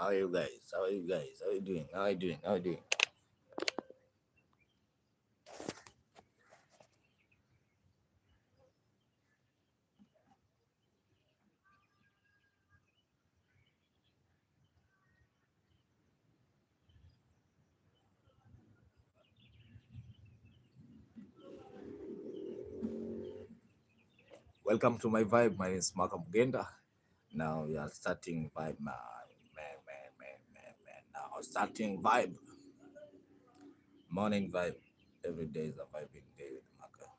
are you guys? How are you guys? How are you doing? How are you doing? How are you doing? Welcome to my vibe. My name is Malcolm Genda. Now we are starting vibe, man. Man. Now starting vibe. Morning vibe. Every day is a vibing day with Malcolm.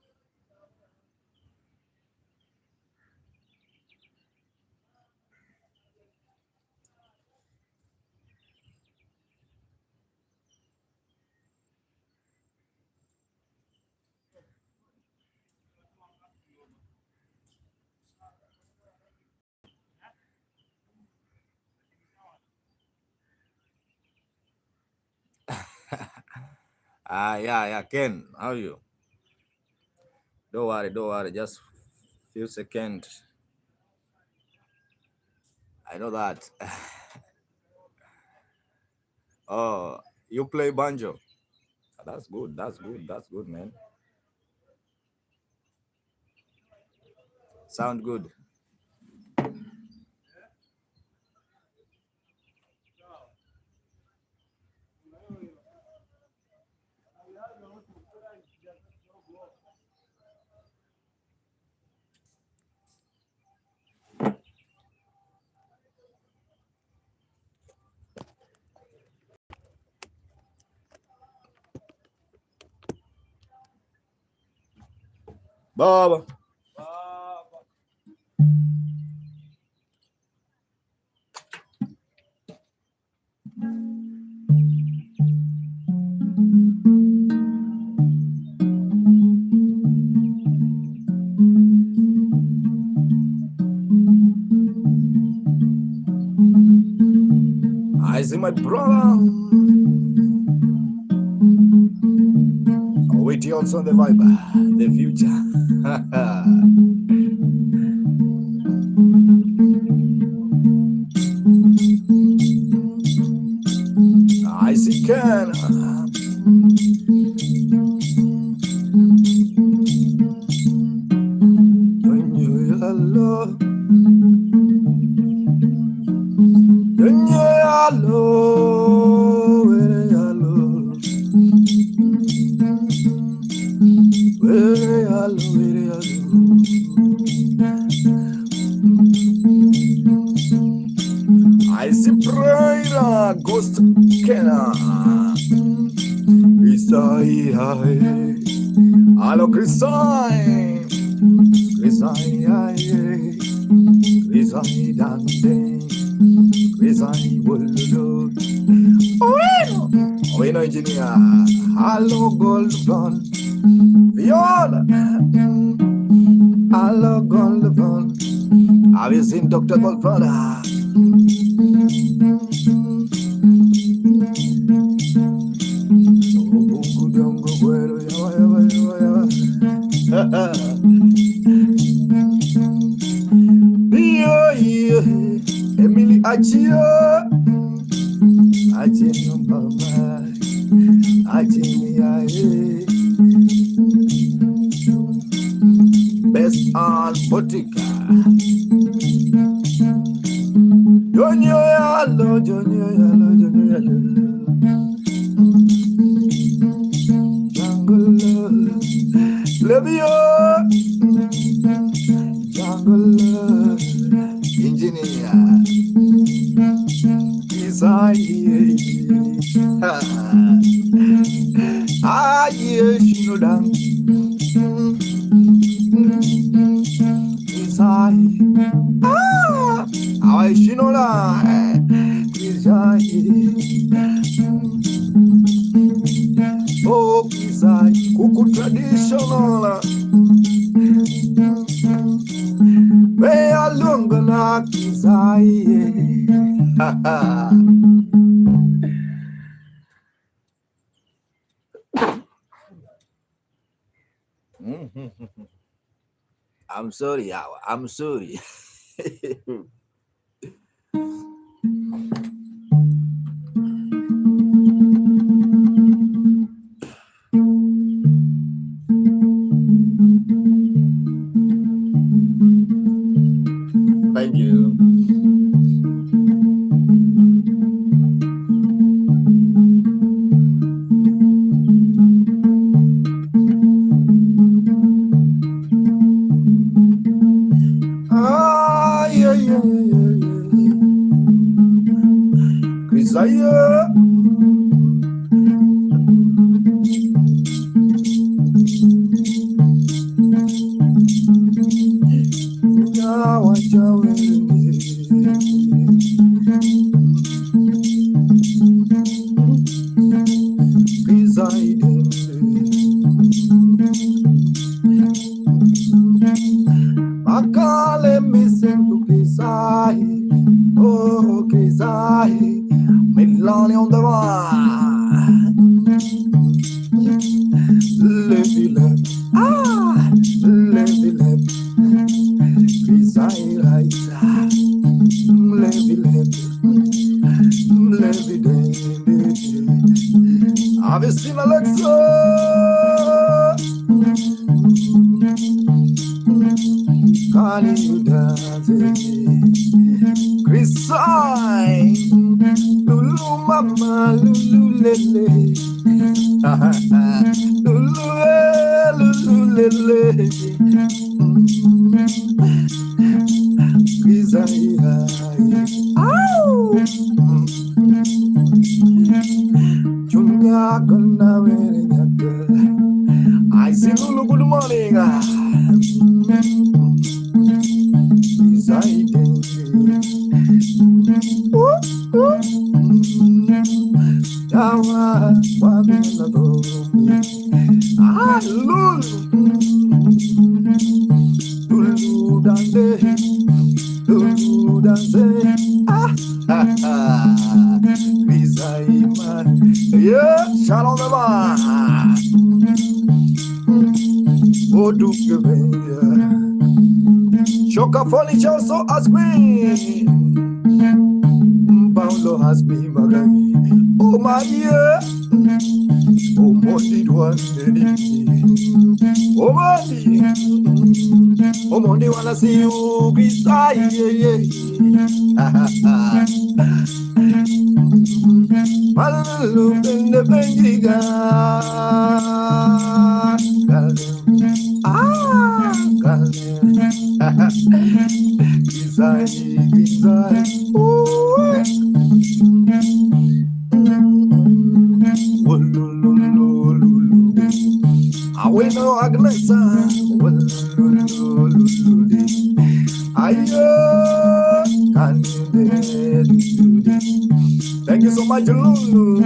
Yeah. Ken, how are you? Don't worry. Just few seconds. I know that. Oh, you play banjo. That's good. That's good, man. Sound good. Bob. I see my brother. With you also on the vibe, the future. I see Ken. I see Praira Ghost Kena. Isai, hello Krisai, Krisai Dante, Krisai Wolo. Oh, engineer. Hello Goldbun, Viola. Hello Goldbun. Have you seen Dr. Goldbun? Emily Achio, Achino Mama, Achimia, Best on Botica. Jonyo yalo. Jungle love, Levio, jungle love, engineer, Isai, Shinodan, Isai, I Shinodan, Isai. Oh, Isai, Kuku traditional. Way along the lock, Isai. I'm sorry, I'm sorry. Good morning. Shalom, Shoka Foli also ask me. Paulo has me magagi. Oh my yeah. Oh Mondi one oh Mondi. Oh Mondi wanna see you beside Malu in the bendiga. Thank you so much, Lulu.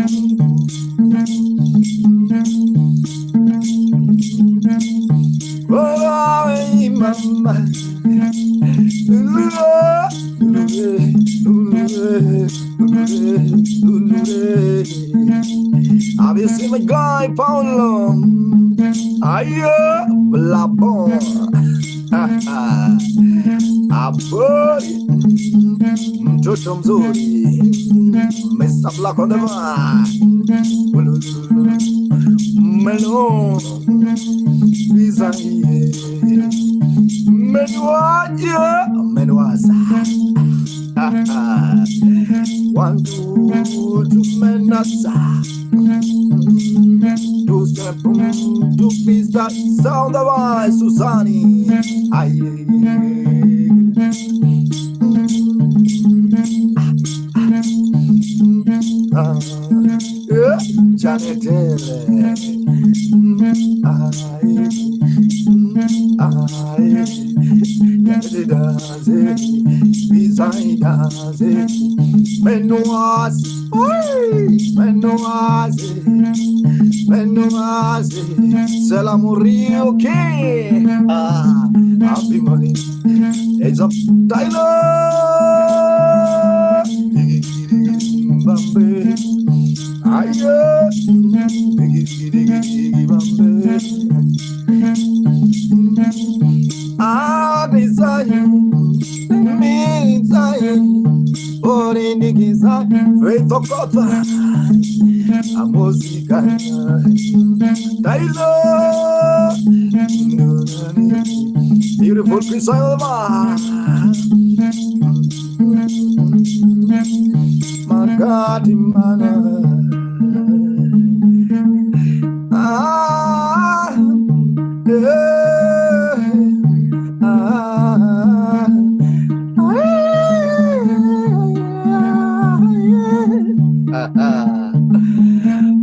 Oh, mama. Have you seen the guy, Paulo? Ayo, blabon. Aboy. Mtoto mzuri. Mr. Black on the bar. Melon. Bizaye. Menuaje. Menuasa. 1, 2, 2 menasa. 2 step, 2 pista. Sound of eyes, Susani. Aye. Janet, c'est l'amour ok. Happy money. It's up Tyler. Bambi. Aye. I desire me desire. Por indiquiza feito cota. A música Taylor Beautiful piece of my God,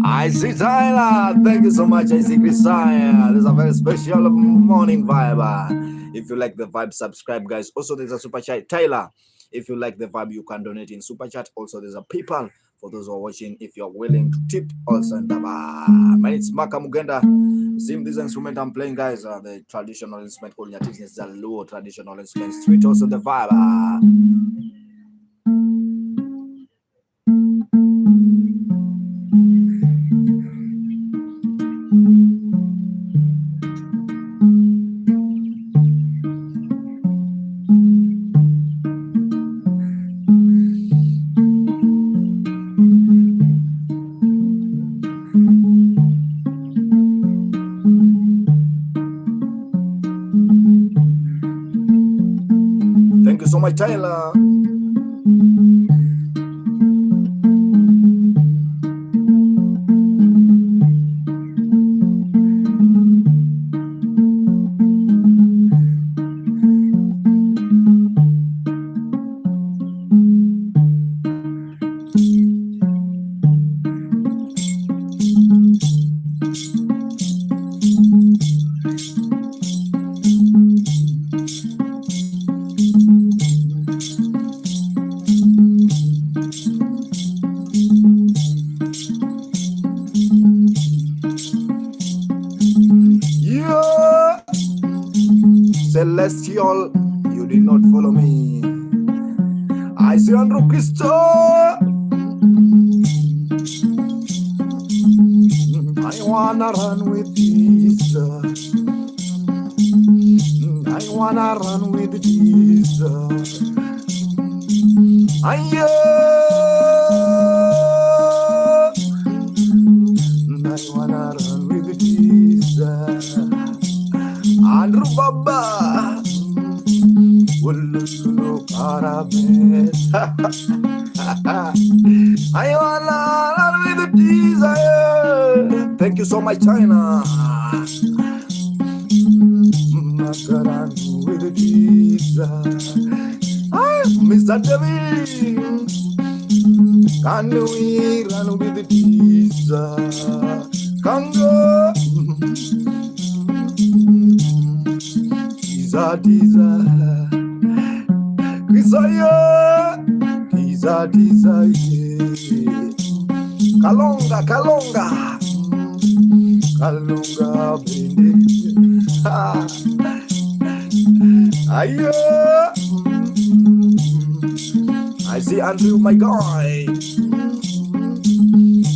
I see Tyler. Thank you so much. I see Christian. This is a very special morning vibe. If you like the vibe, subscribe, guys. Also, there's a super chat. Tyler, if you like the vibe, you can donate in super chat. Also, there's a PayPal for those who are watching. If you're willing to tip, also in the vibe. My name is Maka Mugenda. Same this instrument I'm playing, guys. The traditional instrument called nyatiti is a low traditional instrument. Sweet also the vibe. Thank you so much, Tyler. Celestial, you did not follow me. I see Andrew Christo. I wanna run with Jesus. I wanna run with Jesus. I wanna run with Jesus. Andrew Baba. I wanna run with Jesus. Thank you so much, China. Run with Jesus. Mr. David, can we run with Jesus? Congo, Jesus, Chrisaya, Jesus, Kalonga, Ayo. I see Andrew, my guy.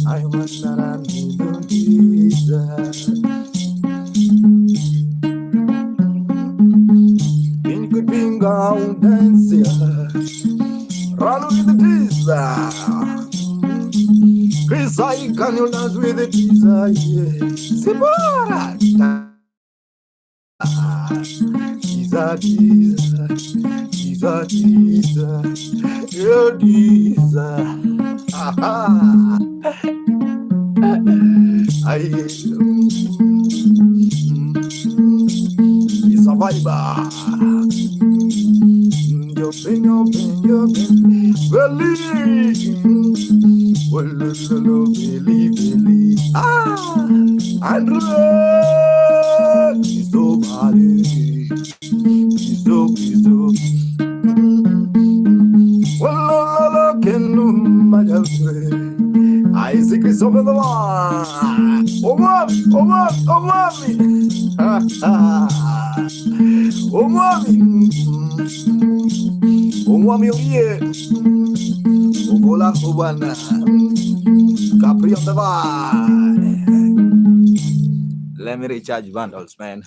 I want that Andrew Jesus. In good being out dance, run with the Jesus. Chris, I can you dance with the Jesus? Sibora. Jesus, your Jesus. It's a vibe. Your pain, believe. Believe. Andrew, he's nobody. Isaac is over the line. Oh, mommy. Oh, mommy, yeah. Oh, vola, Juana. Capri on the line. Let me recharge bundles, man.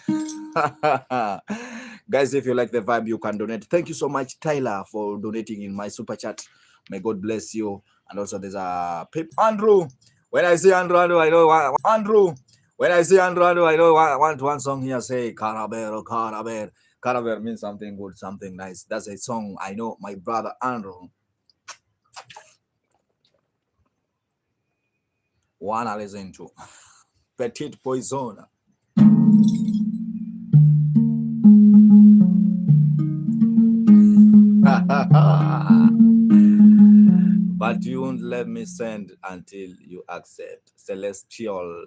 Guys, if you like the vibe, you can donate. Thank you so much, Tyler, for donating in my super chat. May God bless you. And also there's a Pip Andrew. When I say Andrew, I know Andrew. When I say Andrew, I know I want one song here say Carabero. Caraver means something good, something nice. That's a song I know my brother Andrew wanna listen to. Petite Poison. But you won't let me send until you accept. Celestial.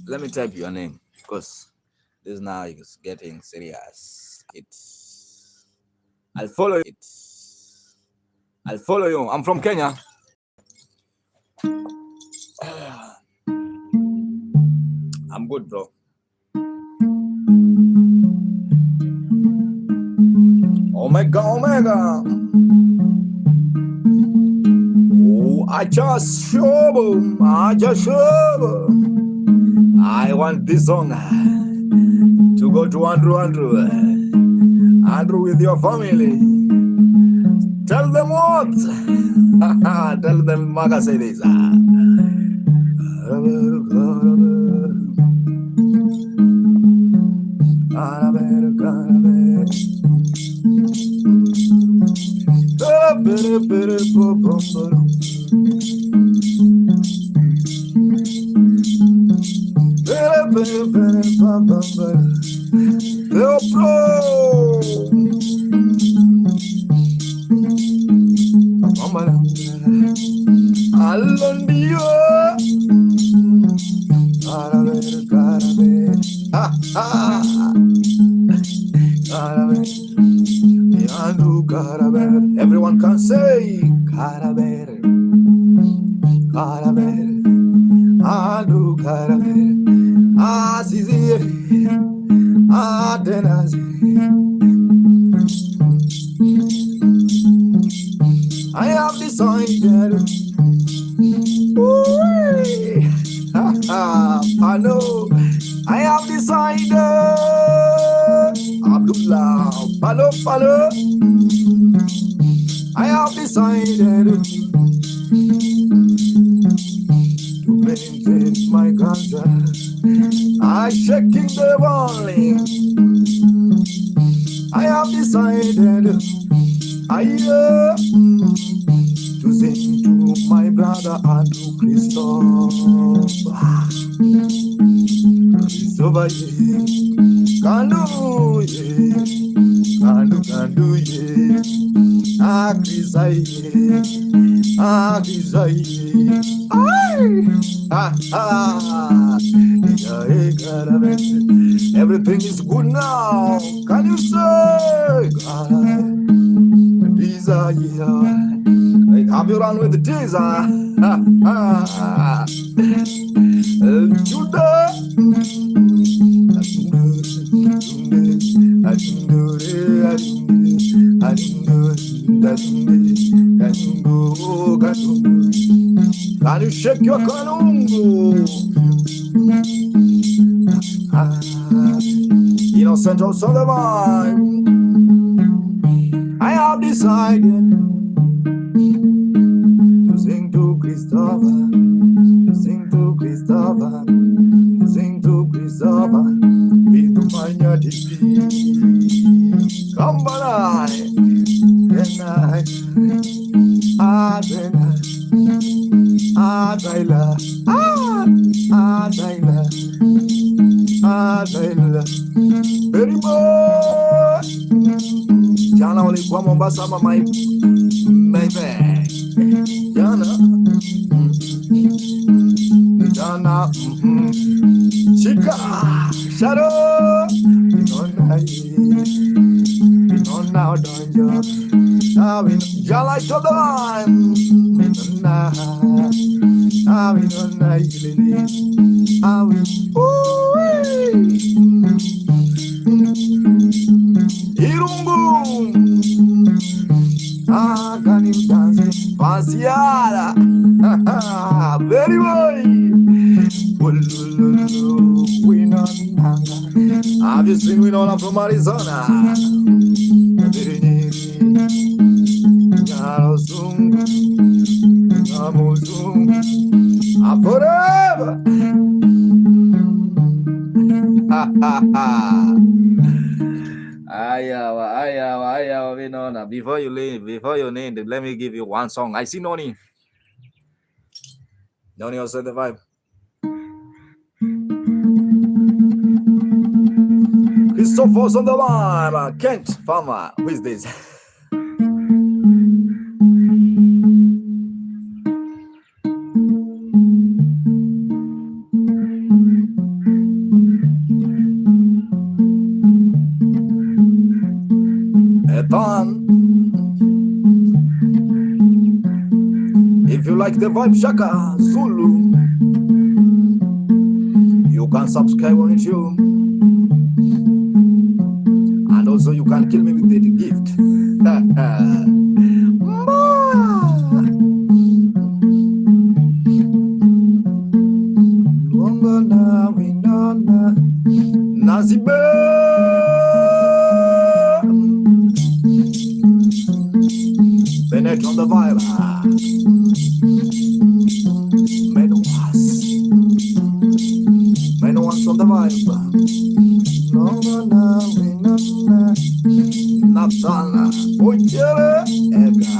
Let me type your name, because this now is getting serious. I'll follow you. I'm from Kenya. I'm good, bro. Omega. Oh, I just show. I want this song to go to Andrew with your family. Tell them what? Tell them Maga say this. Everyone can say Caraver, Andrew Caraver, Azizi, Adenazi. I have decided. I know. I have decided. Abdullah, follow. I have decided to maintain my contract. I'm checking the warning. I have decided to sing to my brother Andrew Christopher. Can do ye. Everything is good now. Can you say desire? Have you run with the desire? Can you shake your kanungu? Innocent of Solomon. I have decided to sing to Christopher, with my nyatiti. Come on, Adela, very much. Jana walikuwa Mombasa ama my baby. Jana, Chica, Shadow, now don't you? Jala to the line. Irungu, can you dance? Pasiara, very well. Have you seen Winona from Arizona? Ayawa, Vinona. Before you leave, before you name, let me give you one song. I see Noni. Noni also the vibe. Christopher's on the vibe. Kent Farmer. Who is this? If you like the vibe Shaka Zulu, you can subscribe on YouTube, and also you can kill me with the gift. Nazibe Bennett on the vibe. Menuas on the vibe. Natana Oyere Ega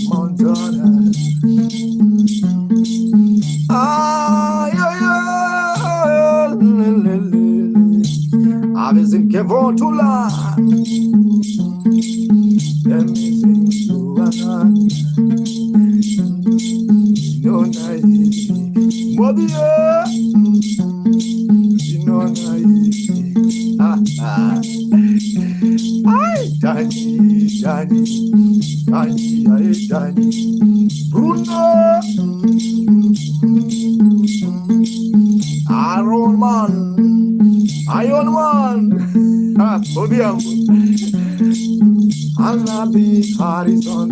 Montana. I was in Kevon Tula. Let me sing to an no night. Mobile, you know night. Danny, Bruno, Iron Man. Odiam, Anabi Harrison.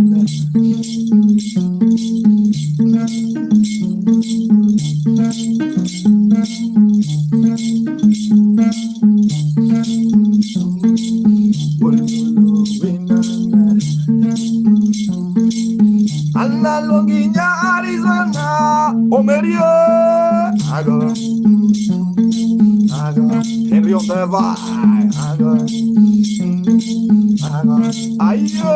Anna Longinya Arizona, Omeria, Ago, Henry on the vibe, Ayo,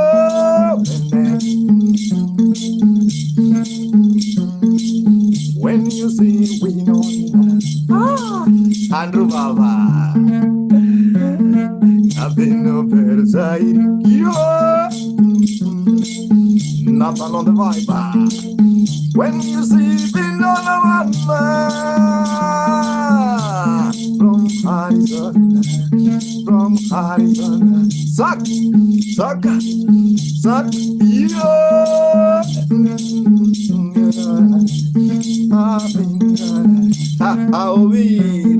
when you see we know Andrew Baba, nothing no better side, Nathan on the vibe. When you see the man from Arizona, suck,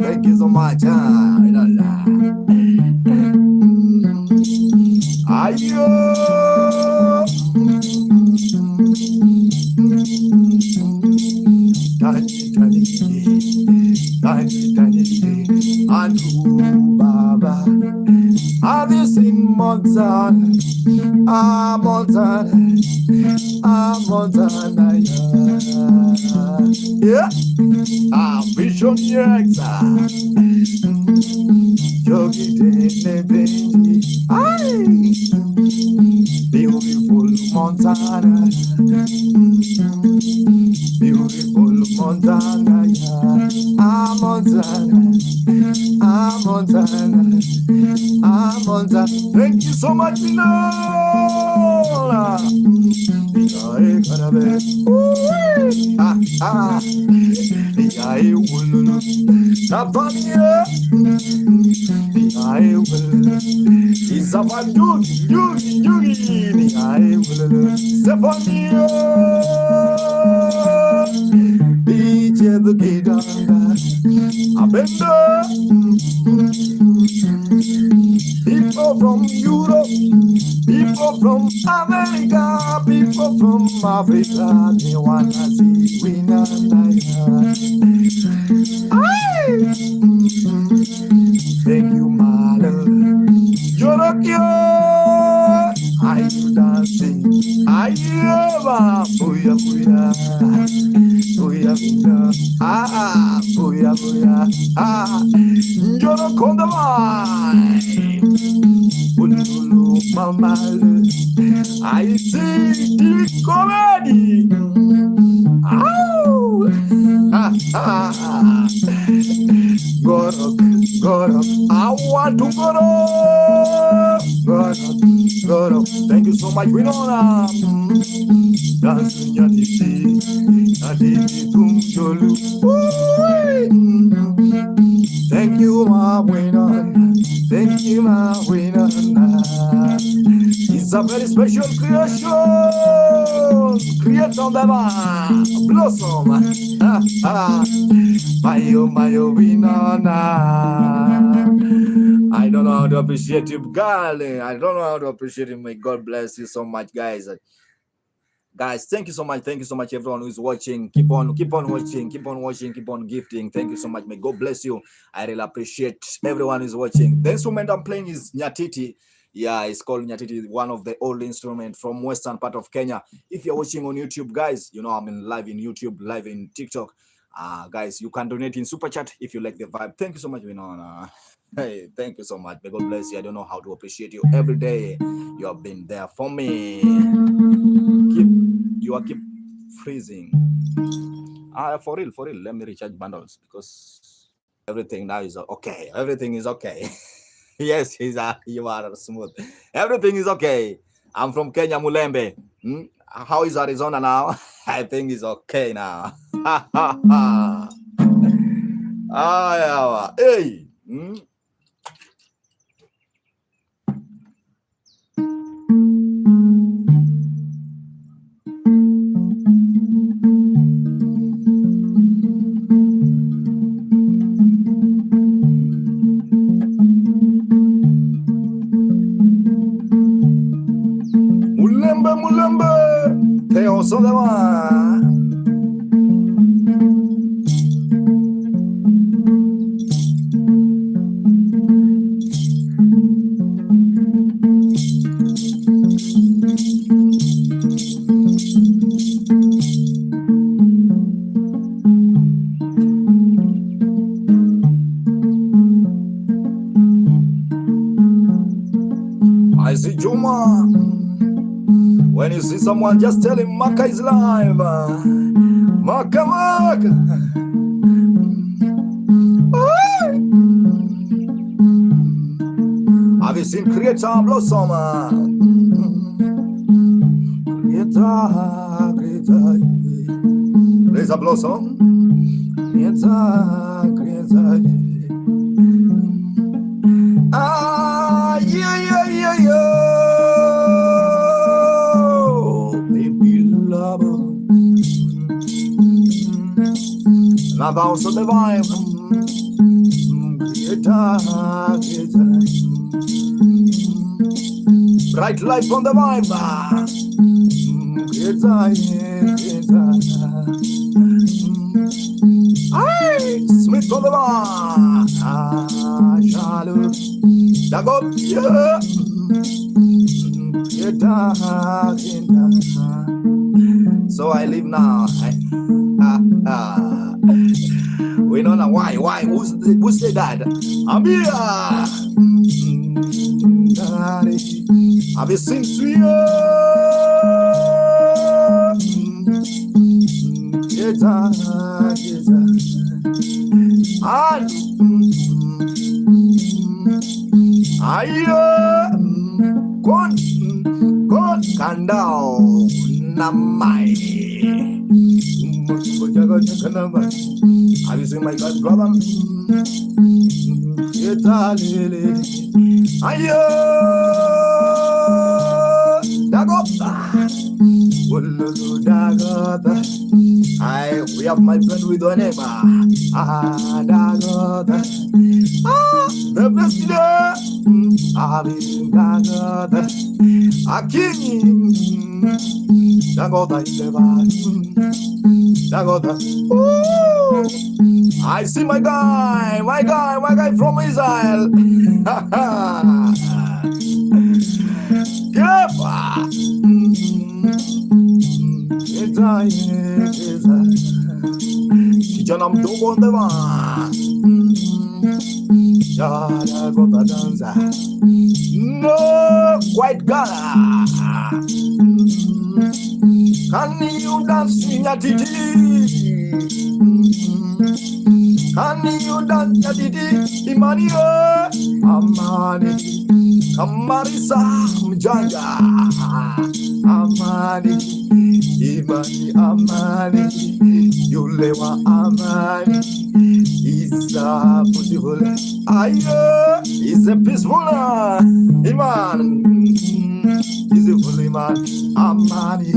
thank you so much. Ayo. Andrew Baba, have you seen Montana? Montana, yeah. Vision X, Yogi Baby, beautiful Montana, beautiful Montana, Montana. Thank you so much, Nola. It's about Yugi. Stephanie, DJ the Giga, Abenda. People from Europe, people from America, people from Africa, they wanna see we thank you, my love. You're a cure. Are you dancing? Are you ever? Booyah. Booyah, booyah. Njoro konda mai. Ululu mamale. I see the comedy. Gorok, Gorok, I want to Gorok, Gorok, Gorok. Thank you so much, Winona. Dance nyatiti, nyatiti tumjolu. Thank you, my Winona. Thank you, my Winona. It's a very special creation. Create on the blossom. Mayo, Winona. I don't know how to appreciate you, darling. I don't know how to appreciate you. May God bless you so much, guys. Guys, thank you so much. Thank you so much, everyone who's watching. Keep on watching. Keep on watching. Keep on gifting. Thank you so much. May God bless you. I really appreciate everyone who's watching. The instrument I'm playing is nyatiti. Yeah, it's called nyatiti, one of the old instruments from western part of Kenya. If you're watching on YouTube, guys, you know I'm live in YouTube, live in TikTok. Guys, you can donate in super chat if you like the vibe. Thank you so much, Winona. Hey, thank you so much. May God bless you. I don't know how to appreciate you every day. You have been there for me. Keep freezing. For real. Let me recharge bundles because everything now is okay. Everything is okay. Yes, you are smooth. Everything is okay. I'm from Kenya, Mulembe. How is Arizona now? I think it's okay now. Hey. Mulembe, Theo Sodava. I see Juma. When you see someone, just tell him Maka is live. Maka. Have you seen Creator Blossom? Creator. There's a blossom. Creator. Yeah. Now also the vibe. Bright light on the vibe. Smith on the vibe. Shallow. Dago. Yeah. So I leave now. We don't know why. Who said that? I'm here. Have you seen Trio? God kandao namai. Have you seen my God brother? Ayo, Dagota. We have my friend with the name. Dagota. The president. Dagota. A king. Dagota is the Dagota. I see my guy from Israel. kijana mdogo on the one. Yada gota danza. No, quite gala. Can you dance nyatiti? Can you dance nyatiti? Imani amani, kamarisa mjanja. Amani, imani amani, yulewa amani. Is a beautiful, aye, is a peaceful iman. Is a full iman, amani.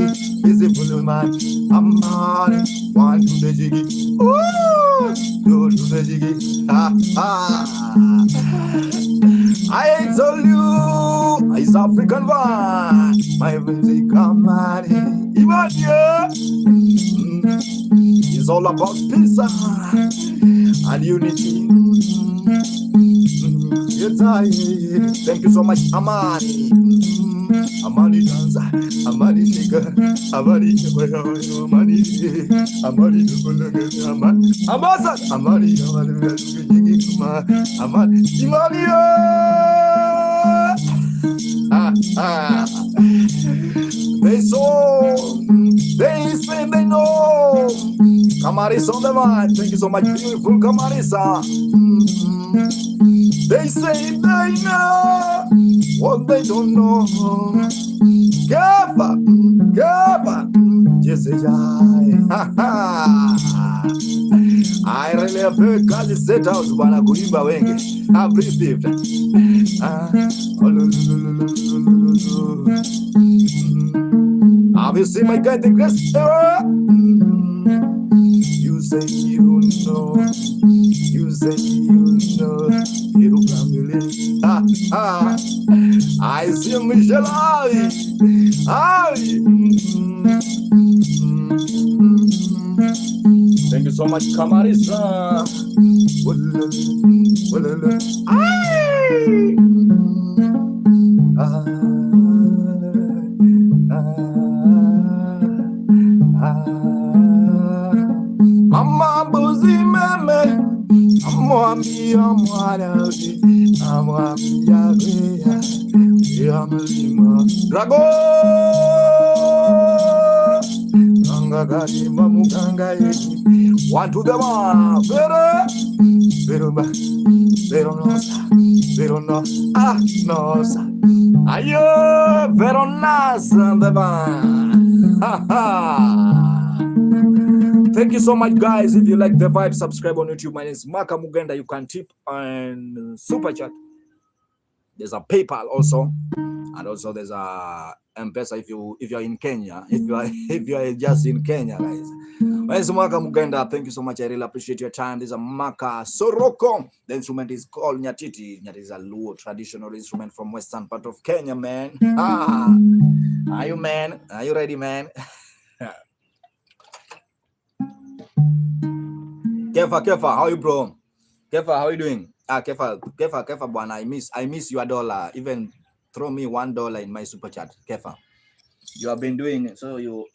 Is a full iman, amani. One to the jiggy, ooh, two to the jiggy, ha ha. I told you, it's African one. My music, amani, iman, yeah. It's all about peace and unity. Thank you so much, Amani. Amani dancer, Amani shaker, Amani Amani Amani Amani Amani They saw, they say they know. Kamarisa on the line. Thank you so much, beautiful Kamarisa. They say they know what they don't know. Gaba, Gaba, yes, I really have heard Kali set out Bana Kulimba Wenge. I received. Have you seen my guy the grace? You say you know, you say you know, you family. I see Michelle. Thank you so much, Kamarisa. Mama buzi meme, amwami amwanazi, amwami yagreya, yamalima drago, angagari mamuganga yeki, one to the one, pero no, nosa, ayo, pero nasa the one, ha ha. Thank you so much, guys. If you like the vibe, subscribe on YouTube. My name is Maka Mugenda. You can tip and super chat. There's a PayPal also, and also there's a M-Pesa if you're in Kenya. If you are just in Kenya, guys. My name is Maka Mugenda. Thank you so much. I really appreciate your time. There's a Maka Soroko. The instrument is called nyatiti. Nyatiti is a Luo traditional instrument from western part of Kenya, man. Are you man? Are you ready, man? Kefa, how are you, bro? Kefa, how are you doing? Kefa, bwana, I miss your dollar. Even throw me $1 in my super chat, Kefa. You have been doing so. You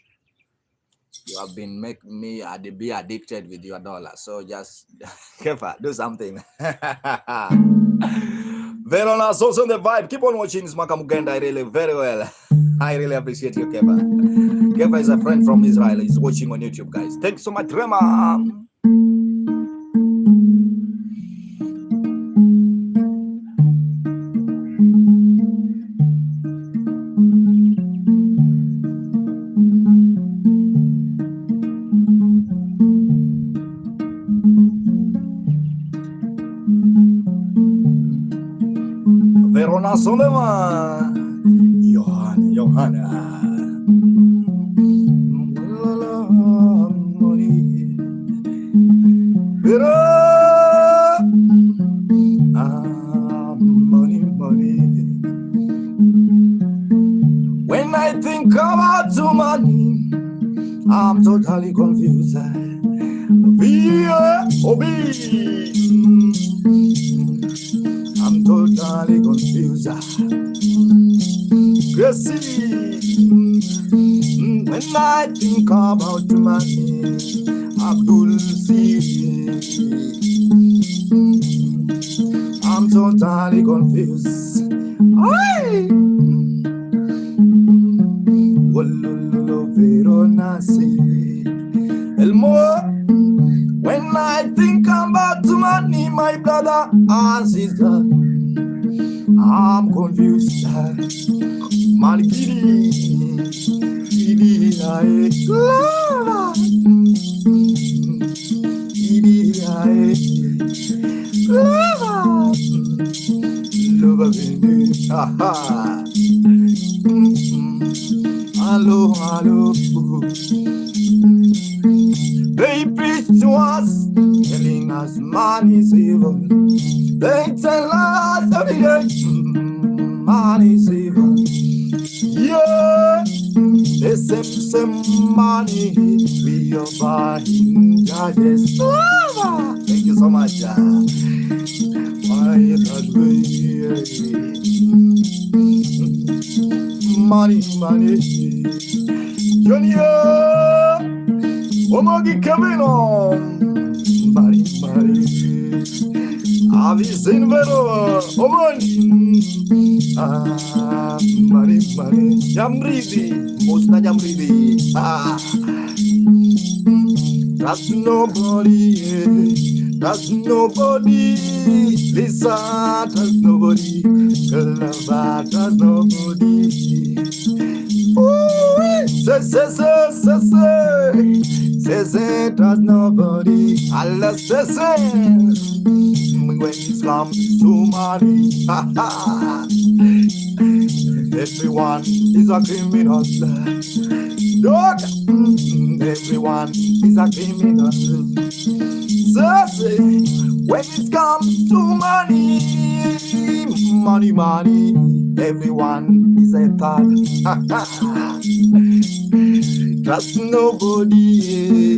have been making me be addicted with your dollar. So just Kefa, do something. Verona, so on the vibe. Keep on watching this Maka Mugenda really very well. I really appreciate you, Kefa. Kefa is a friend from Israel. He's watching on YouTube, guys. Thanks so much, Rema. Verona Sonema, Johanna. When I think about too money, I'm totally confused. I'm totally confused. When I think about money, I'm see. I'm totally confused. Ay! When I think about money, my brother and sister, I'm confused. Man, giddy, love, hello, hello. They preach to us, telling us money is evil. They tell us every day, money is evil. Yeah, they same money we are buying judges. Thank you so much. Why that way? Money, Junior, Omogi coming on. Money, I've seen better. Money, Jamridi, most not Jamridi. That's nobody, that's nobody. Lisa, that's nobody. Kalava, that's nobody. Say, that's nobody. Allah says, when it comes to money, everyone is a criminal. Dog, everyone is a criminal. Say, when it comes to money, everyone is a thug. Trust nobody.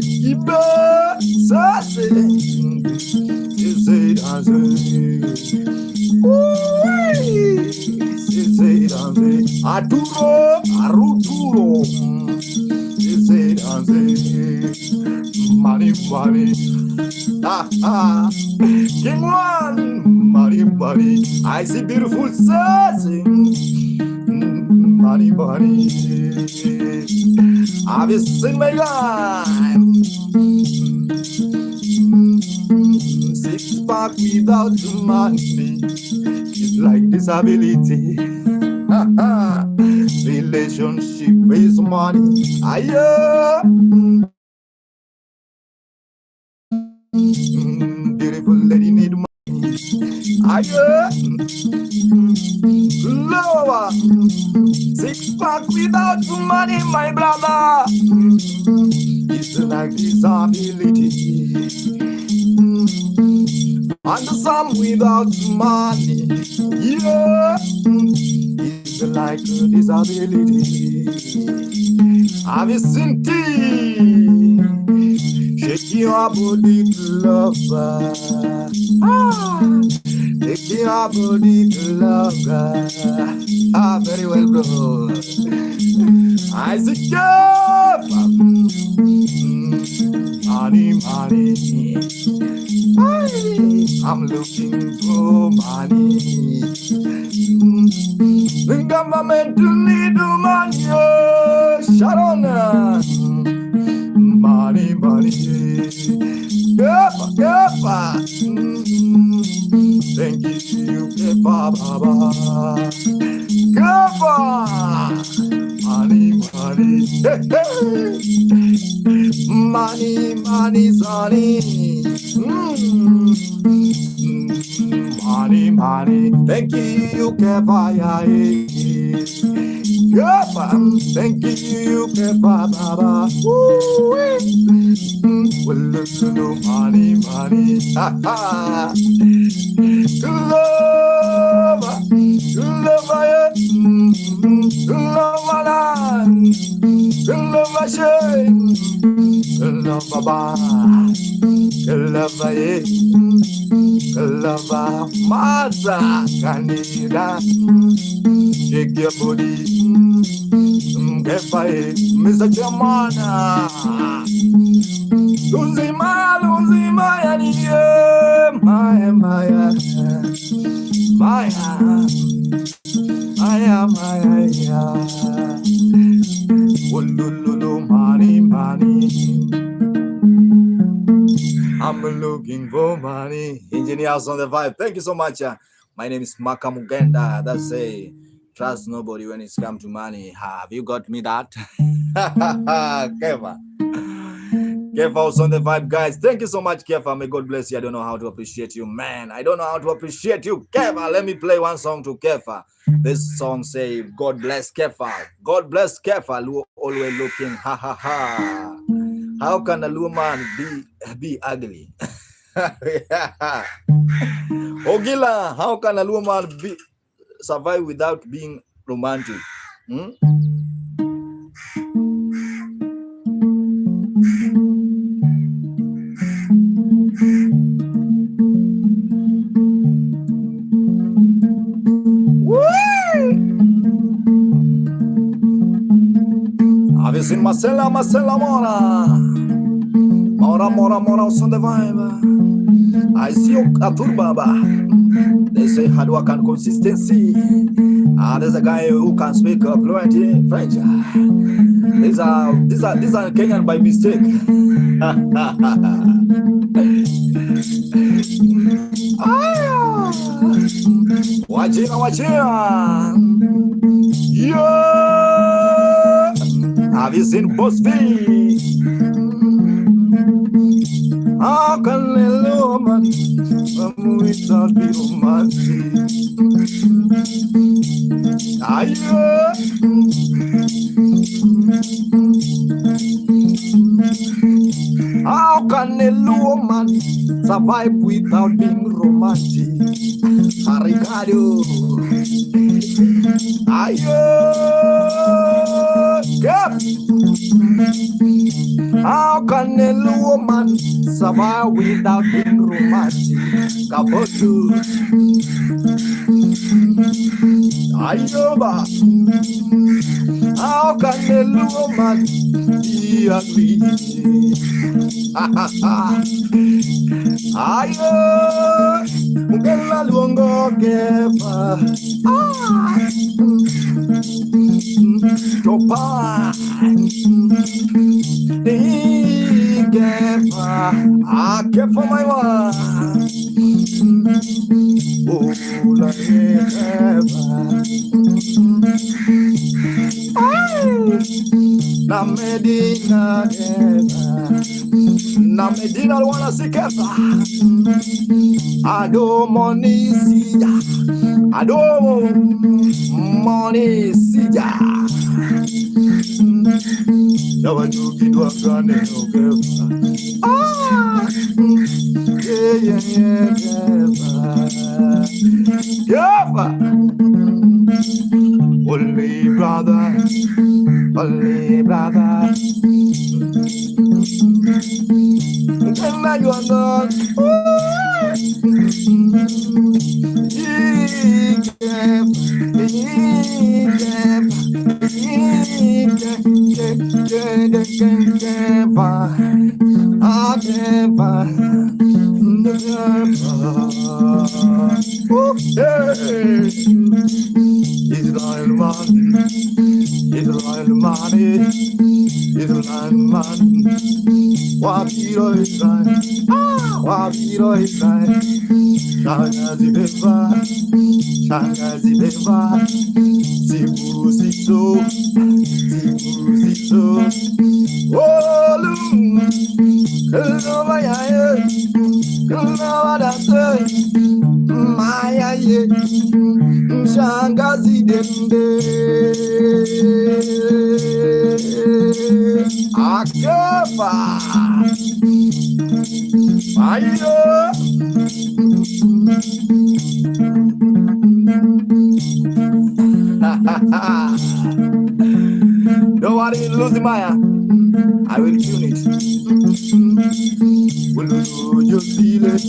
Aruturo. Money. King one, money. I see beautiful sassing. Money. I've seen my life. 6-pack without money is like disability. Relationship is money. Beautiful lady need money. Lower 6-pack without money, my brother. It's like disability. And some without money, yeah, it's like disability. Have you seen tea? Shake your body, lover. Shake your body, lover. Very well, bro. I see money. I'm looking for money. The government need money. Sharon, money. Kepa. Thank you, Kepa. Kepa. Money. Money. Thank you, Kepa. Thank you, Kepa. Money. Love Maza Canida. Shake your body. Mr. Jamana. Losing my looking for money. Engineers on the vibe. Thank you so much. My name is Maka Mugenda. That's a trust nobody when it's come to money. Have you got me that? Keva. Kefa also on the vibe, guys. Thank you so much, Kefa. May God bless you. I don't know how to appreciate you, man. I don't know how to appreciate you, Kefa. Let me play one song to Kefa. This song say, God bless Kefa. God bless Kefa. Always looking, ha ha ha. How can a woman be ugly? Ogila, how can a woman survive without being romantic? Hmm? Have you seen Marcella Mora on the vibe? I see you Baba. They say hard work and consistency. There's a guy who can speak fluent in French. These are Kenyan by mistake. Wachina. Yeah. Have you seen Boss V? How can a woman without be romantic? How can a woman survive without being romantic? Ricardo. How can a woman survive without being romantic? Kaboto. How can a woman be ugly? Mugela luongo Kefa. Topa. Kefa. Kefa my one. Oh, la Kefa. Na Medina Kefa. Na Medina wanna see Kefa. Ado money sija. Ado money sija. Yawa juki dwa gane no Kefa. Yeah, Kefa. Only brother. And now you are not. Israel man, Wabiro Israel, Shangazi Beba, Zibuzito, Olu, Kalawaya, Kalawada, Maya, Shangazi Dende, Akefa, Maya. Don't worry, losing Maya. I will tune it. Will you feel it?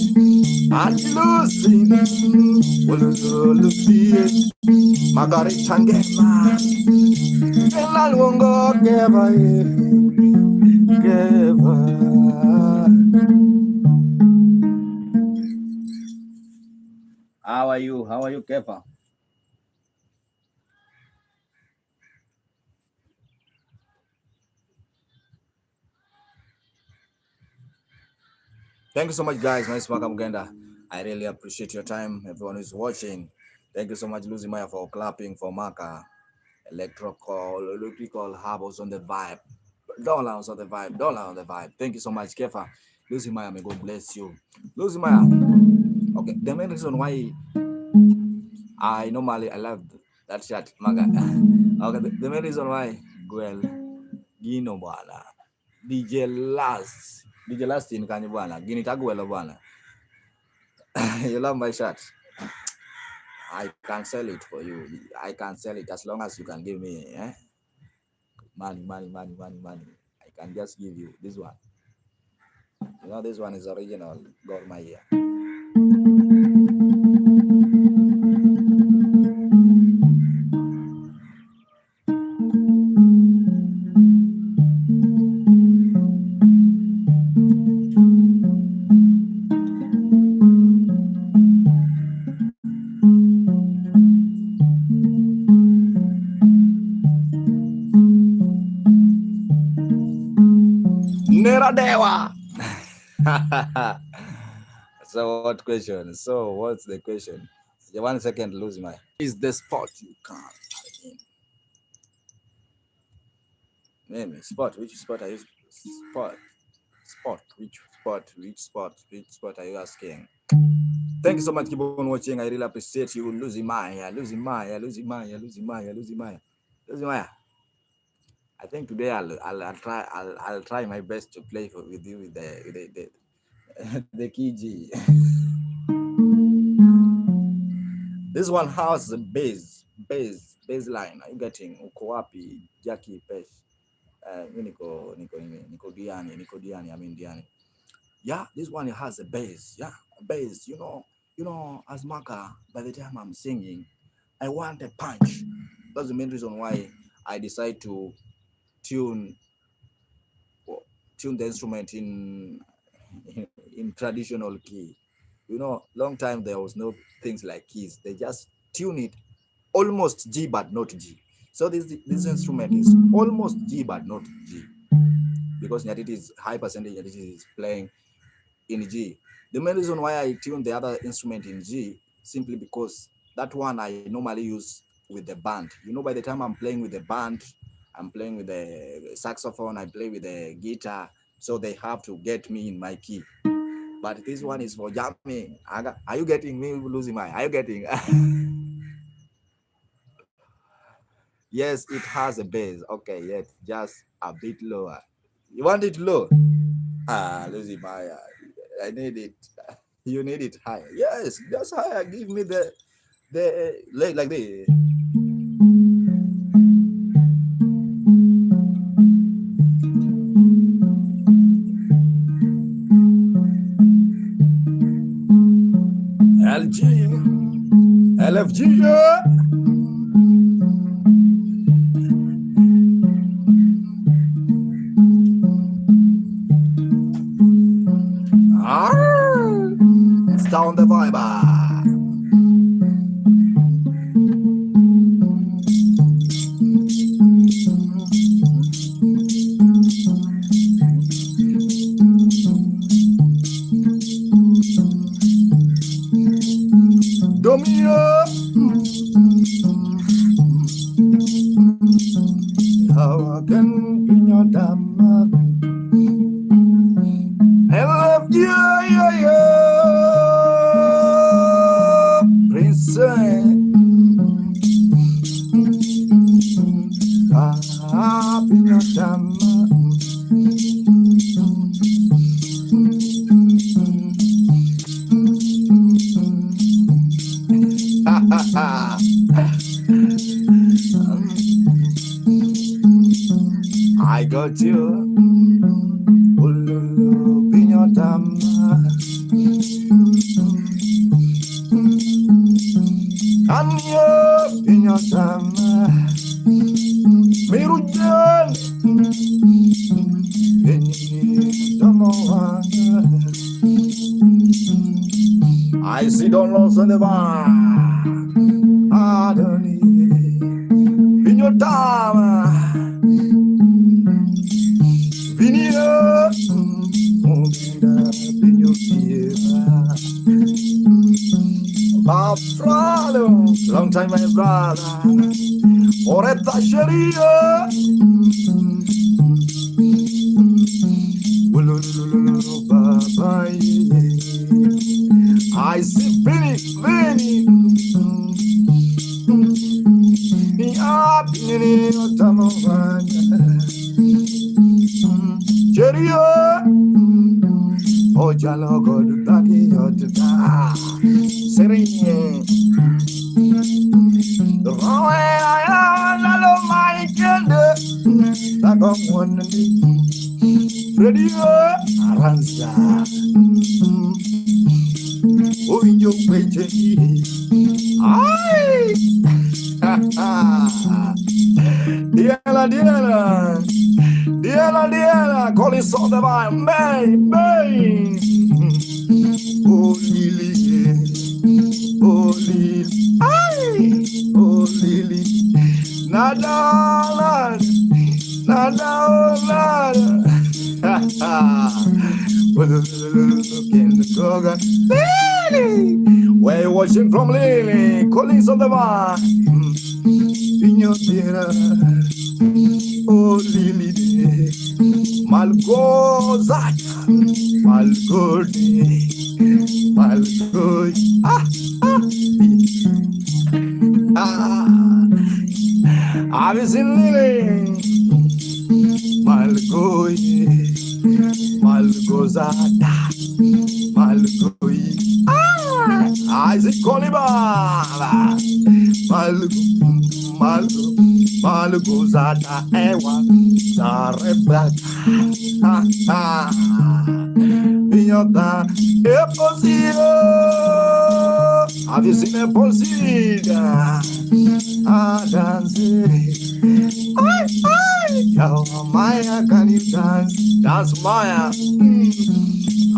And losing. Will you feel it? Magari Changema. Ela Lungo Geva. How are you? How are you, Kefa? Thank you so much, guys. Nice welcome, Genda. I really appreciate your time. Everyone who's watching. Thank you so much, Lucy Maya, for clapping for Maka. Electrical Harbors on the vibe. Dollars on the vibe. Dollar on the vibe. Thank you so much, Kefa. Lucy Maya, may God bless you. Lucy Maya. Okay, the main reason why I love that shirt, Maga. Okay, the main reason why, well, Gino bwana. DJ Last in Kanye bwana. Gini Taguela bwana. You love my shirt. I can sell it for you. I can sell it as long as you can give me money. I can just give you this one. You know, this one is original. Got my ear. Neradewa. So what question? So what's the question? 1 second, lose my. Is the sport you can't? Name sport. Which sport are you? Sport. Which sport are you asking? Thank you so much. Keep on watching. I really appreciate you. Losing Maya. I think today I'll try my best to play with you with the key. This one has the baseline. Are you getting Ukowapi, Jackie Pesh? Niko Diani, I mean Diani. Yeah, this one has a bass. Yeah, a bass. You know, as Maka, by the time I'm singing, I want a punch. That's the main reason why I decide to tune the instrument in traditional key. You know, long time there was no things like keys. They just tune it almost G but not G. So this instrument is almost G but not G, because nyatiti is high percentage. Nyatiti is playing in G. The main reason why I tune the other instrument in G, simply because that one I normally use with the band. You know, by the time I'm playing with the band, I'm playing with the saxophone, I play with the guitar, so they have to get me in my key. But this one is for jamming. Are you getting me, losing my? Are you getting? Yes, it has a bass. Okay, yet just a bit lower. You want it low? Losing my. I need it. You need it higher. Yes, just higher. Give me the like this. LFG, yeah. It's down the vibe. I got you. Ululu pinyotama. Anyo pinyotama. Mirujan. I see don't lose on the bar. I don't need pinyotama. Vinilo, time, my brother. Oretta Sharia. I see Vinny. Cheerio. Oh, Jalo, go to Taki, or to Da. Serene. The way I am, I love my kid. Like I'm one of Radio Aranza. Oh, you wait. Ay. Diana, call it on the line, May. Oh, Lily, oh, Lily, oh, Lily, nada, where you watching from, Lily? Collins on the line. In your theater, oh Lily, Malgozata, Malgodi, Malgoi, I was in Lily, Malgoi, Malgozata, Malgoi, Isaac Colibar, Malgozata, Ewa, Zarebata, Pignota, Eposito. Have you seen a posita? Dance. Yo, Maya, can you dance? Dance, Maya.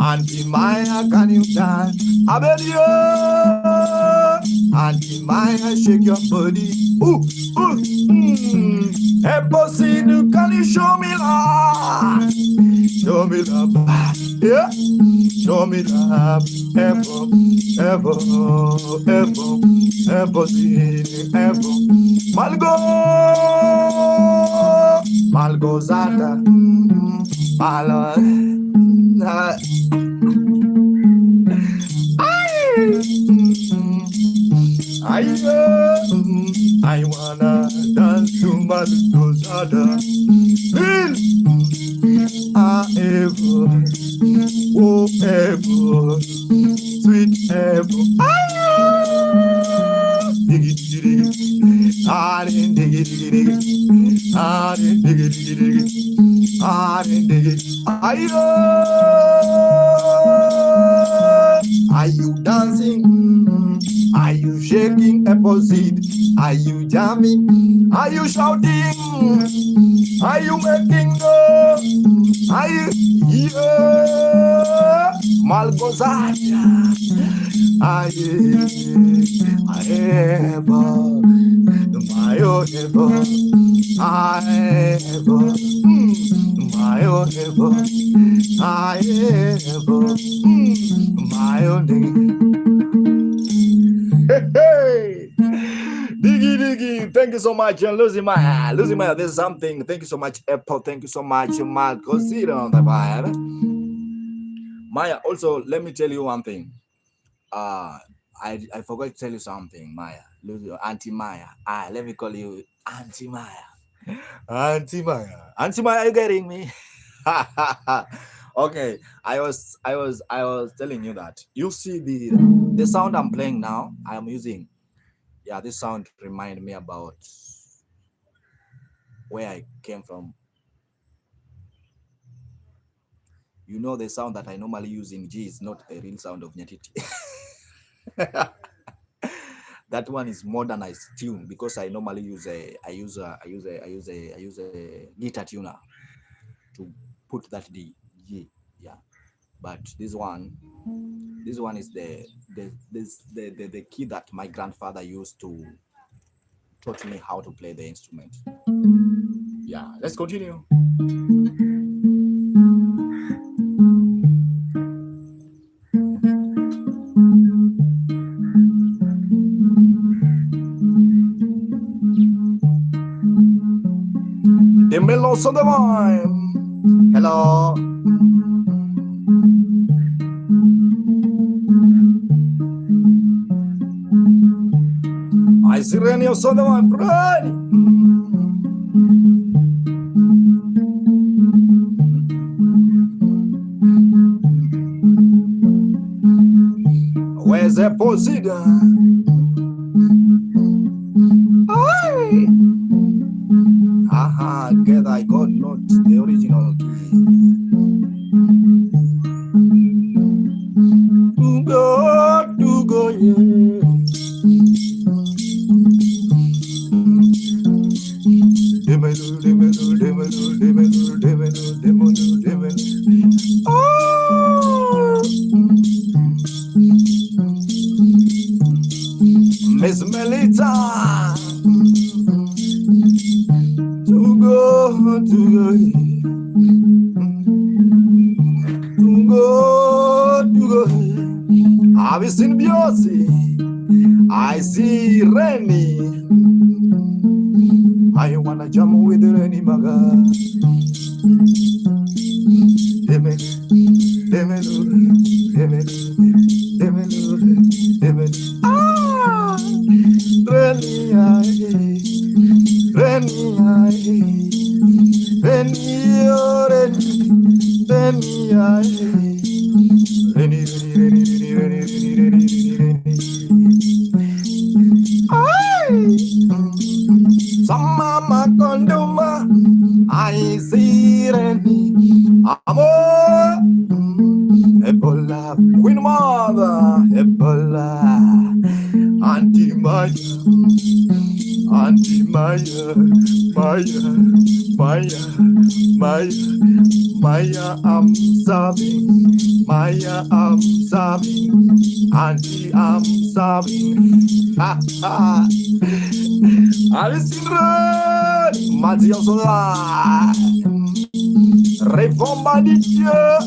Auntie Maya, can you dance? I bet you. Auntie Maya, shake your body. Eposito, can you show me love? Show me love, yeah. Show me love, ever, Malgozata, I wanna dance to Malgozata. Oh, ever, sweet ever. Diggy, are you dancing? Are you shaking a posit? Are you jamming? Are you shouting? Are you making noise? Are you Malgozata? Hey, Diggy, thank you so much. Losing my, there's something. Thank you so much, Apple. Thank you so much, Marco. See on the vibe. Maya, also, let me tell you one thing. I forgot to tell you something, Maya. Auntie Maya. Let me call you Auntie Maya. Auntie Maya, are you getting me? Okay, I was telling you that you see the sound I'm playing now. I am using. Yeah, this sound remind me about where I came from. You know, the sound that I normally use in G is not the real sound of nyatiti. That one is modernized tune because I normally use a guitar tuner to put that D. Yeah, but this one is the key that my grandfather used to taught me how to play the instrument. Yeah, let's continue. else on the line? Hello. I see any else on the line, Brady. Where's the Poseidon? Get I got not the original key. To go, yeah. Miss Melita. To go, I've seen Beyonce, I see Rennie. I wanna jump with Rennie Maga. Some mama condoma, I see Rennie. Amor, Ebola, Queen Mother, Ebola, Auntie Maya, Auntie Maya, Maya, I'm sobbing, Maya, I'm sobbing, Auntie, I'm sobbing, ha ha. Alice Red, Mathias Sola, Reform Baditia,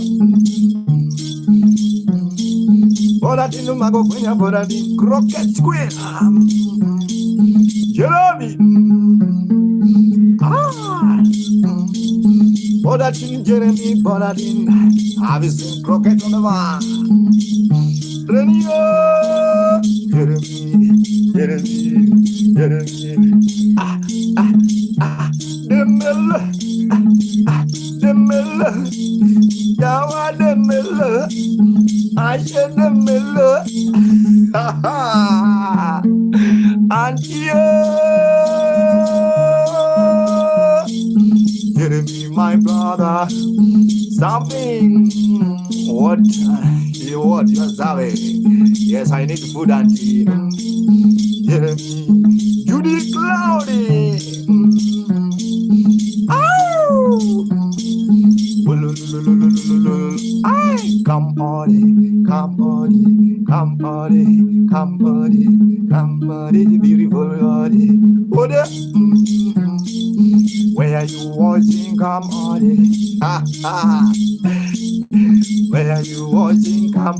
Boradin Magonia, Boradin, Croquet Square, Jeremy, Boradin, Jeremy, Boradin, I've seen Croquet on the van, Jeremy, the miller, Yawa the miller, I said the miller, ha ha, and Jeremy, my brother, something, what you're saying? Yes, I need food, auntie. Jeremy, Judy Cloudy. Come body, beautiful body. Where are you watching? Come body, where are you watching? Come,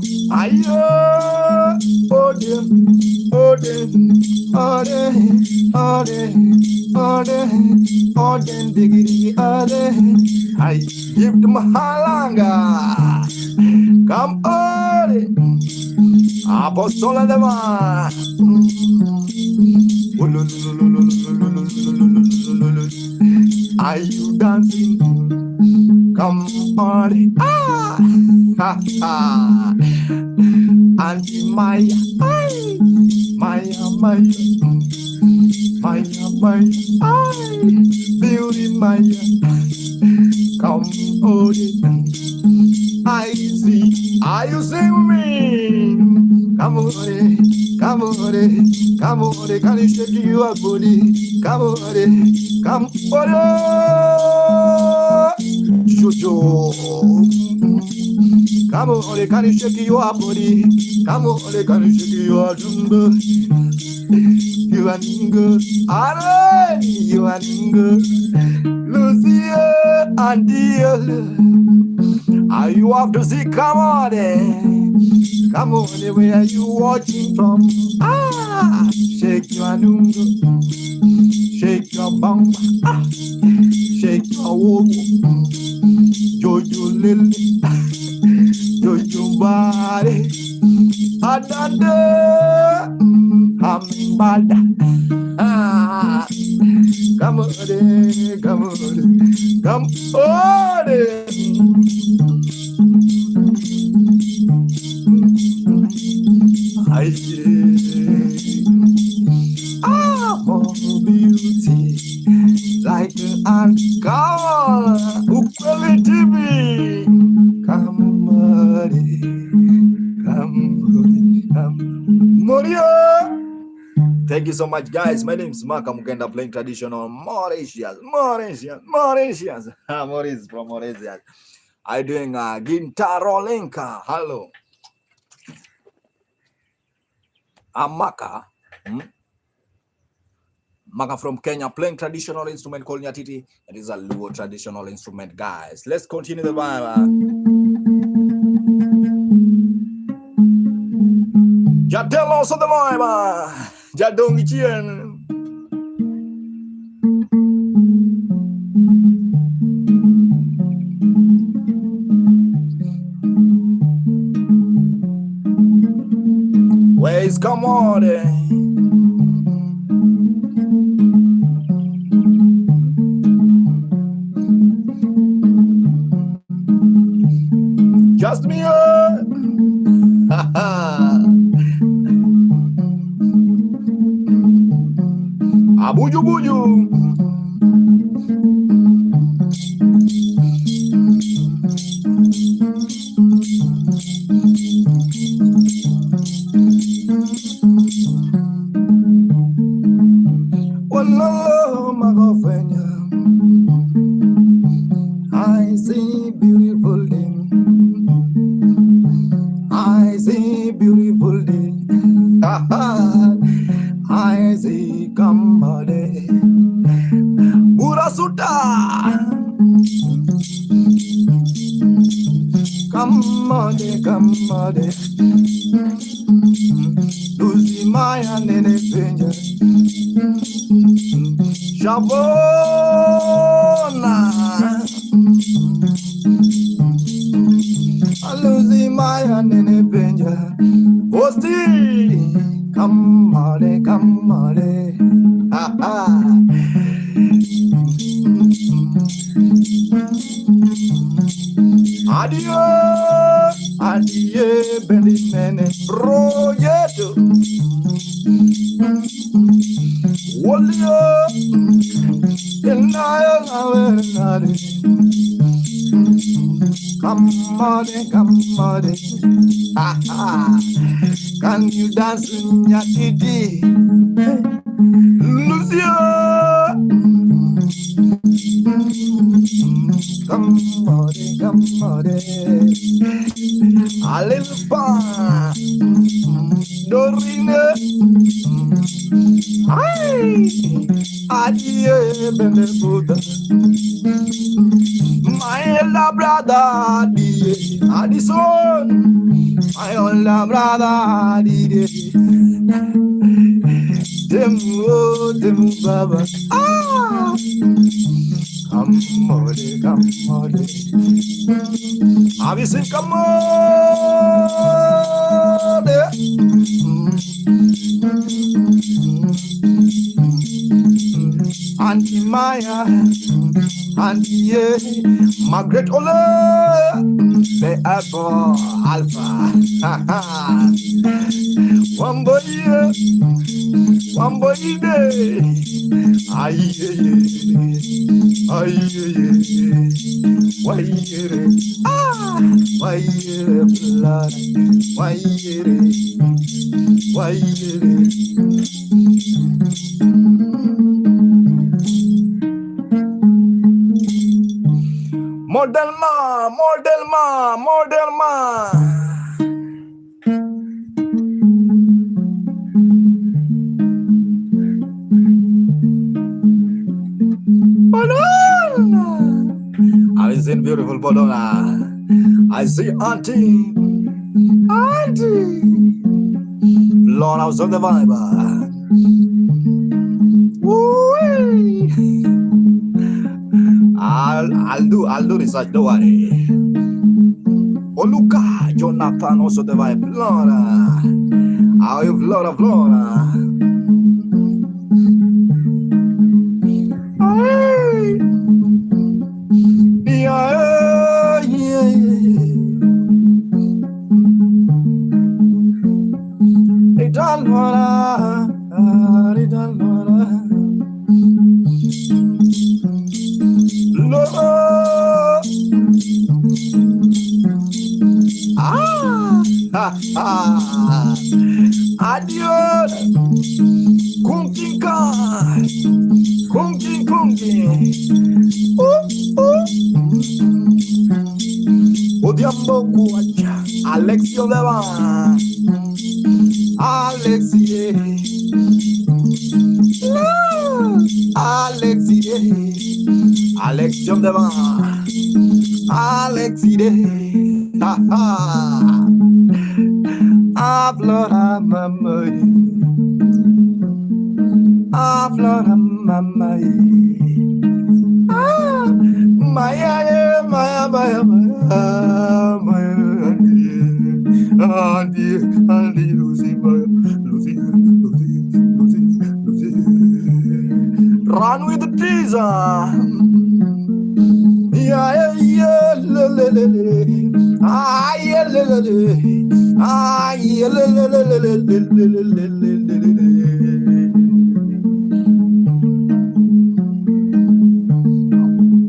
diggity, I give them halanga. Come on, Apostola de Mar. Are you dancing? Come on, ha ha. Auntie Maya, Maya, beauty Maya. Come on, I see. Are you seeing me? Come on, can you shake your body? Come on, Jojo. Come on, can you shake your body? Come on, can you shake your jumbo? You are Ningo, Array, you are Ningo, Lucia and Deal. Are you off to see? Come on, come on, where are you watching from? Shake your nungo, shake your bum, Jojo Lily, Jojo Body, Adanda, Hambada. Come on, come on, come on. Oh, beauty, like an alcohol, ukulele TV. Come on, Moria. Thank you so much, guys. My name is Mark Mukenda, playing traditional Mauritius. Maurice from Mauritius. I doing Gintarolenka. Hello. I'm Maka. Maka from Kenya, playing traditional instrument called nyatiti. It is a Luo traditional instrument, guys. Let's continue the vibe. Jadelo so the vibe. Jadong Chien. Where's come on? Just me. Abuju buju. Wallah, my girlfriend, I see beautiful day. I see beautiful day. I see Kambade Burasuta Kambade Lucy Maya Nene Penja Shabona Lucy Maya Nene Penja Posti Kamale, Adieu, Benimene, Royeto, Wolio, Kenyan, Kamade, can you dance nyatiti? Lucia, come on, a little fun, Dorine, adieu, Benebuda, my brother, Addison. My own brother did it. Dem baba. Come on. Have you seen come on? Auntie Maya, Auntie Margaret Ola, the Alpha. One boy day. Aye. Why blood? Why Model ma. I see beautiful Bolona. I see auntie. Lord, I was on the vibe. I'll do research, don't worry. Oluka, Jonathan, also the vibe. Flora. How you Flora? Hey. Yeah, yeah, They don't wanna. Lord. Adios. Kunkinka. Kunkin. Odiambo kuacha. Alexio Deva. Alexie. Alexio Deva. Alexie. Ha ha. Aflora mamãe, aflora mamãe, Maya, Andi, Lucy, run with the teaser. Yeah,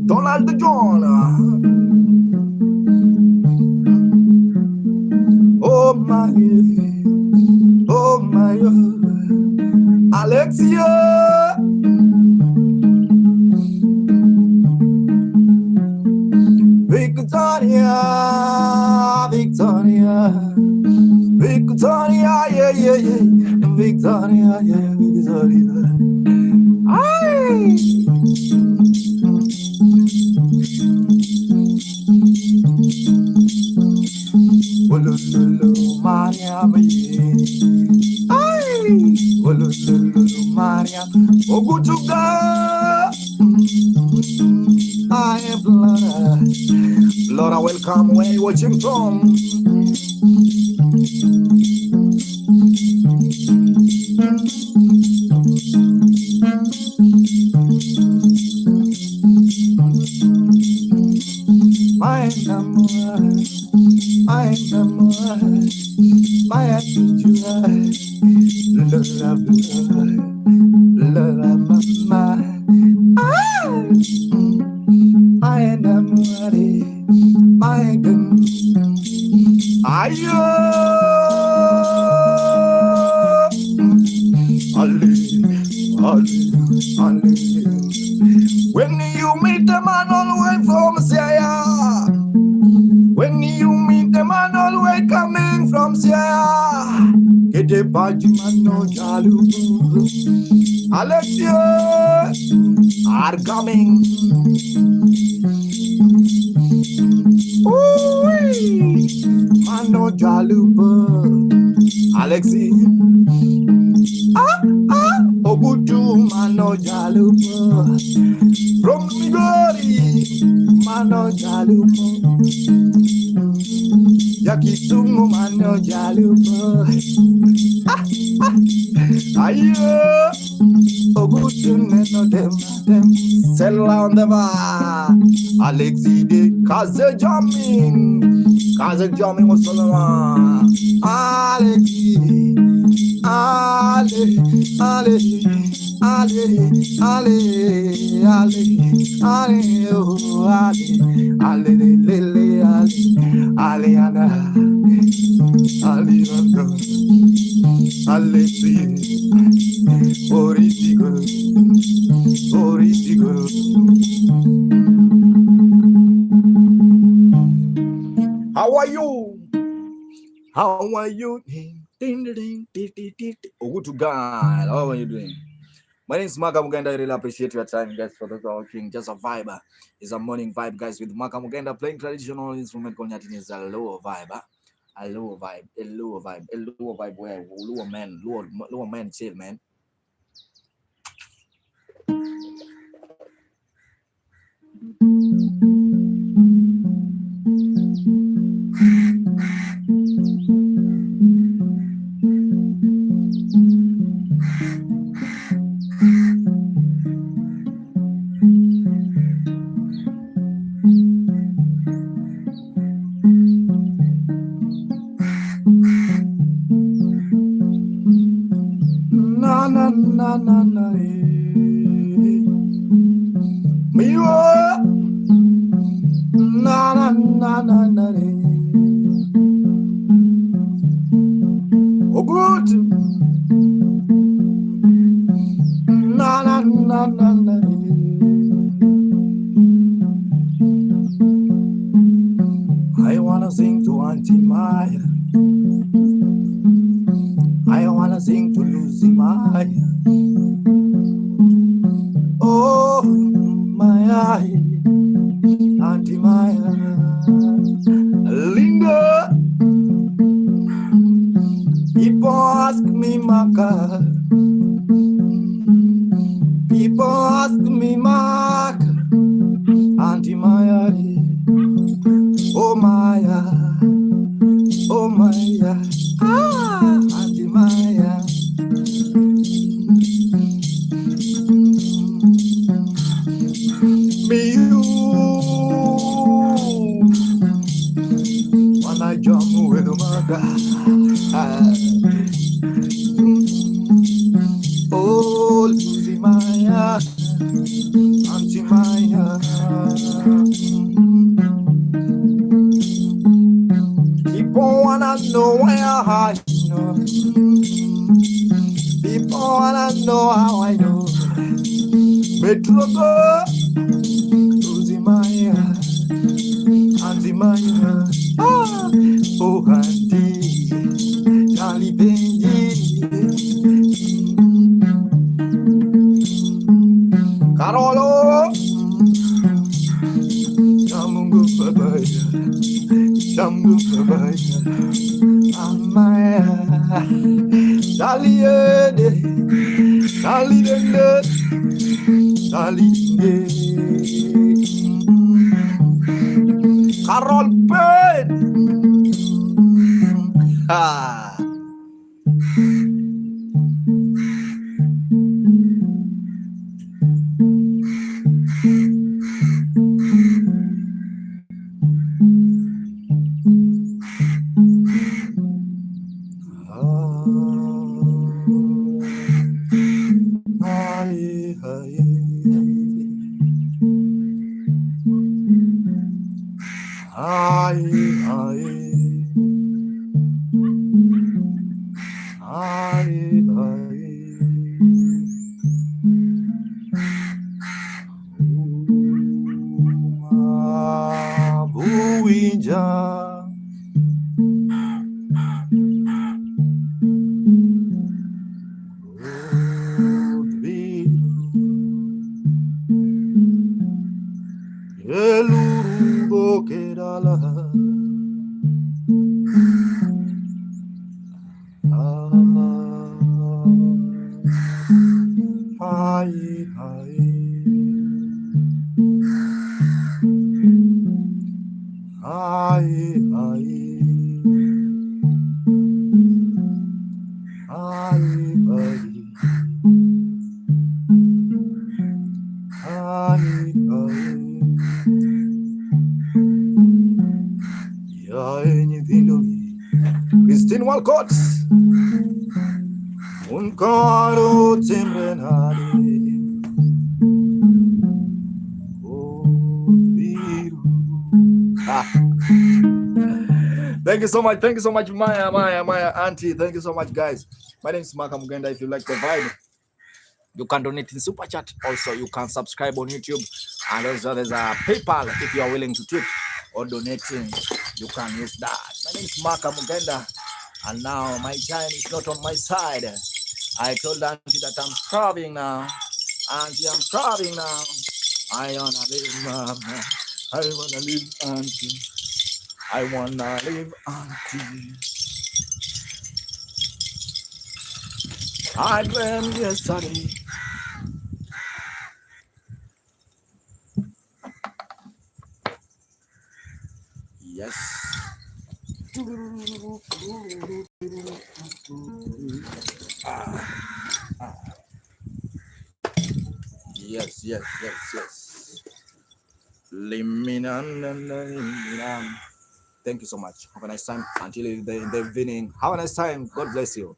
Donald John. Oh my, Alexia. Victoria, yeah, Victoria, yeah, Victoria. Ay. Wolololo, Maria, ay, wolololo, Maria, Ogutuga. I am Laura, welcome. Where are you watching from? My when you meet a man all the way from Syria, when you meet a man all the way coming from Syria, get a party man no jalu. Alexia are coming. Ooh, Mano Jalupa, Alexi. Obutu Mano Jalupa. From Migori, Mano Jalupa. Yakisumu Mano Jalupa. Ayo, Obutu Neno dem. Sell on the bar. Alexi de Kaze jamming was Solomon. Alexi, How are you? How are you? Oh, good to God. How are you doing? My name is Maka Muganda. I really appreciate your time, guys, for those watching. Just a vibe. It's a morning vibe, guys, with Maka Muganda playing traditional instrument called nyatiti. Is a lower vibe. A lower vibe where lower man chill, man. Na na na na na. Miwa. Na na na na na. Oh good. Na na na na na. I wanna sing to Auntie Maya. I wanna sing to Lucy Maya. Oh Maya, Auntie Maya, Linda. People ask me Maka. People ask me Maka. Auntie Maya, oh Maya, oh Maya, Auntie Maya. Me you when I jump with Maka. Oh Lucy Maya, Auntie Maya. People wanna know where I know. People wanna know how I know. Metrogo, Lucy Maya, Auntie Maya. Oh Auntie, Charlie Benji. Carolo, Shamungu Babaya, Shamungu Babaya, Amaya, Daliede, Dalidende, Dalide, Carol Pen. Christine Walcott, un coro temrenare. Thank you so much, Maya, Auntie. Thank you so much, guys. My name is Maka Mugenda. If you like the vibe, you can donate in Super Chat. Also, you can subscribe on YouTube. And also, there's a PayPal if you are willing to tip or donating. You can use that. My name is Maka Mugenda. And now my time is not on my side. I told Auntie that I'm starving now. Auntie, I'm starving now. I wanna live, Mama. I wanna live, Auntie. I wanna live, Auntie. I dreamed yesterday. Yes. Yes, yes, yes, yes. Thank you so much. Have a nice time until the evening. Have a nice time. God bless you.